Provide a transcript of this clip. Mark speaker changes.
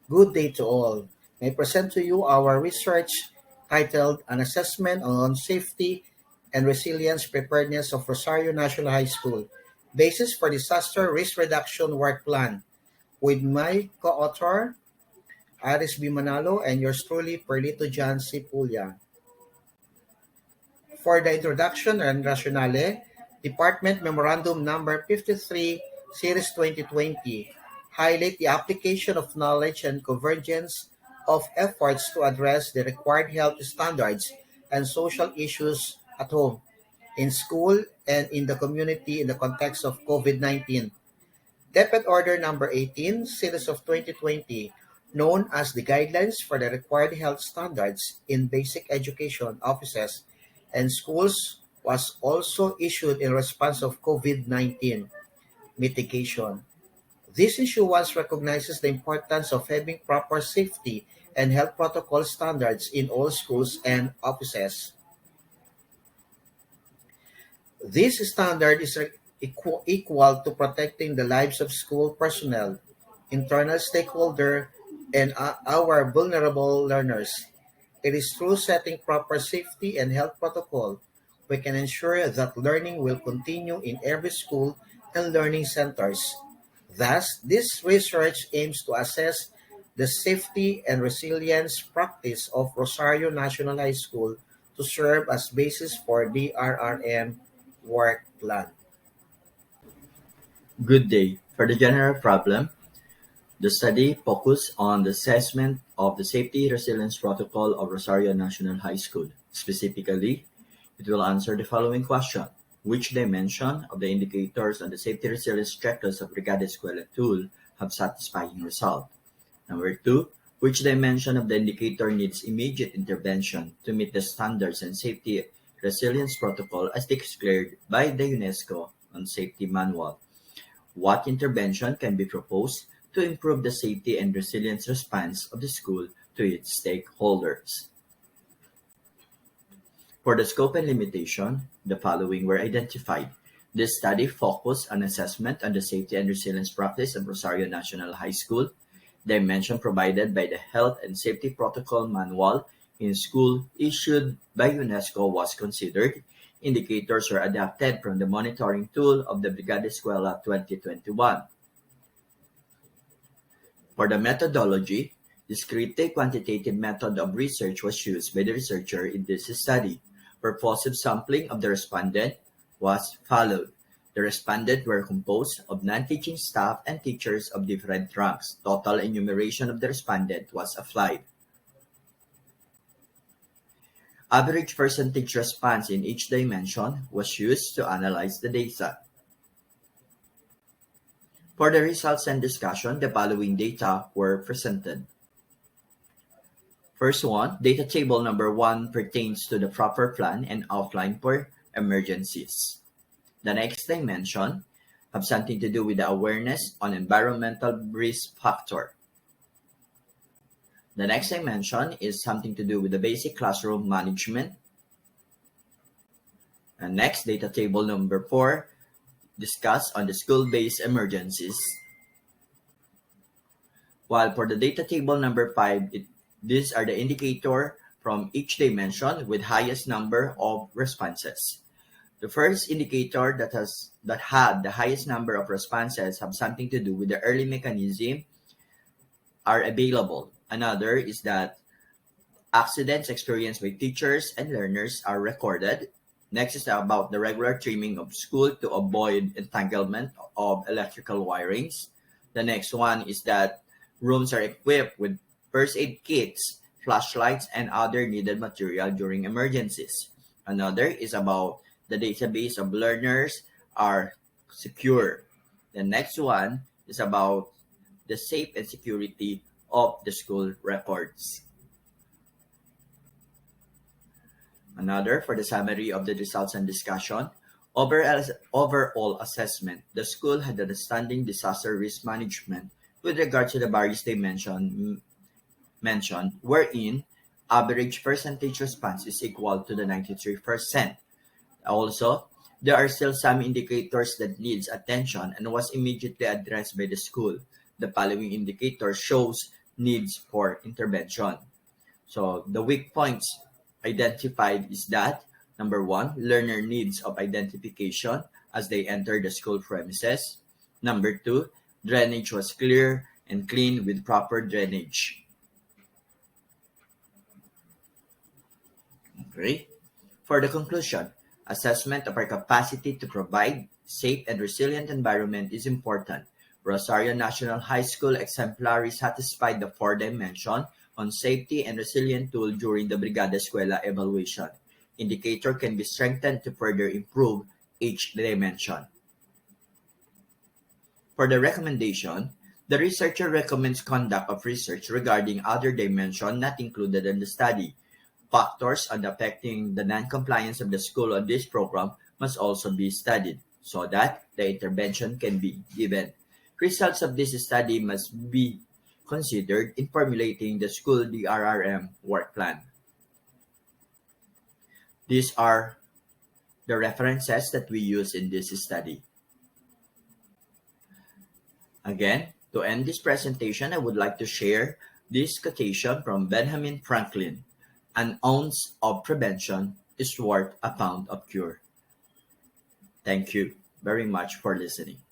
Speaker 1: Good day to all. May I present to you our research titled An Assessment on Safety and Resilience Preparedness of Rosario National High School, Basis for Disaster Risk Reduction Work Plan, with my co-author, Aries Manalo, and yours truly, Perlito Pulia. For the introduction and rationale, Department Memorandum Number 53, Series 2020, highlight the application of knowledge and convergence of efforts to address the required health standards and social issues at home, in school, and in the community in the context of COVID-19. Depot Order Number 18, Series of 2020, known as the Guidelines for the Required Health Standards in Basic Education Offices and Schools, was also issued in response of COVID-19 mitigation. This issuance recognizes the importance of having proper safety and health protocol standards in all schools and offices. This standard is equal to protecting the lives of school personnel, internal stakeholder, and our vulnerable learners. It is through setting proper safety and health protocol we can ensure that learning will continue in every school and learning centers. Thus, this research aims to assess the safety and resilience practice of Rosario National High School to serve as basis for DRRM work plan.
Speaker 2: Good day. For the general problem, the study focused on the assessment of the safety resilience protocol of Rosario National High School. Specifically, it will answer the following question. Which dimension of the indicators on the safety resilience checklist of Brigada Eskwela tool have satisfying result? Number two, which dimension of the indicator needs immediate intervention to meet the standards and safety resilience protocol as declared by the UNESCO on Safety Manual? What intervention can be proposed to improve the safety and resilience response of the school to its stakeholders? For the scope and limitation, the following were identified. This study focused on assessment on the safety and resilience practice of Rosario National High School. Dimension provided by the Health and Safety Protocol Manual in school issued by UNESCO was considered. Indicators were adapted from the monitoring tool of the Brigada Eskwela 2021. For the methodology, descriptive-quantitative method of research was used by the researcher in this study. Purposive sampling of the respondent was followed. The respondents were composed of non-teaching staff and teachers of different ranks. Total enumeration of the respondent was applied. Average percentage response in each dimension was used to analyze the data. For the results and discussion, the following data were presented. First one, data table number 1 pertains to the proper plan and outline for emergencies. The next dimension have something to do with the awareness on environmental risk factor. The next dimension is something to do with the basic classroom management. And next, data table number 4 discuss on the school-based emergencies. While for the data table number 5, these are the indicator from each dimension with highest number of responses. The first indicator that had the highest number of responses have something to do with the early mechanism are available. Another is that accidents experienced by teachers and learners are recorded. Next is about the regular trimming of school to avoid entanglement of electrical wirings. The next one is that rooms are equipped with first aid kits, flashlights, and other needed material during emergencies. Another is about the database of learners are secure. The next one is about the safe and security of the school records. Another for the summary of the results and discussion. Overall assessment, the school had an outstanding disaster risk management with regard to the various dimensions mentioned, wherein average percentage response is equal to the 93%. Also, there are still some indicators that needs attention and was immediately addressed by the school. The following indicator shows needs for intervention. So the weak points identified is that number one, learner needs of identification as they enter the school premises. Number two, drainage was clear and clean with proper drainage. Okay. For the conclusion, assessment of our capacity to provide safe and resilient environment is important. Rosario National High School exemplary satisfied the four dimension on safety and resilient tool during the Brigada Eskwela evaluation. Indicator can be strengthened to further improve each dimension. For the recommendation, the researcher recommends conduct of research regarding other dimensions not included in the study. Factors affecting the non-compliance of the school on this program must also be studied so that the intervention can be given. Results of this study must be considered in formulating the school DRRM work plan. These are the references that we use in this study. Again, to end this presentation, I would like to share this quotation from Benjamin Franklin. An ounce of prevention is worth a pound of cure. Thank you very much for listening.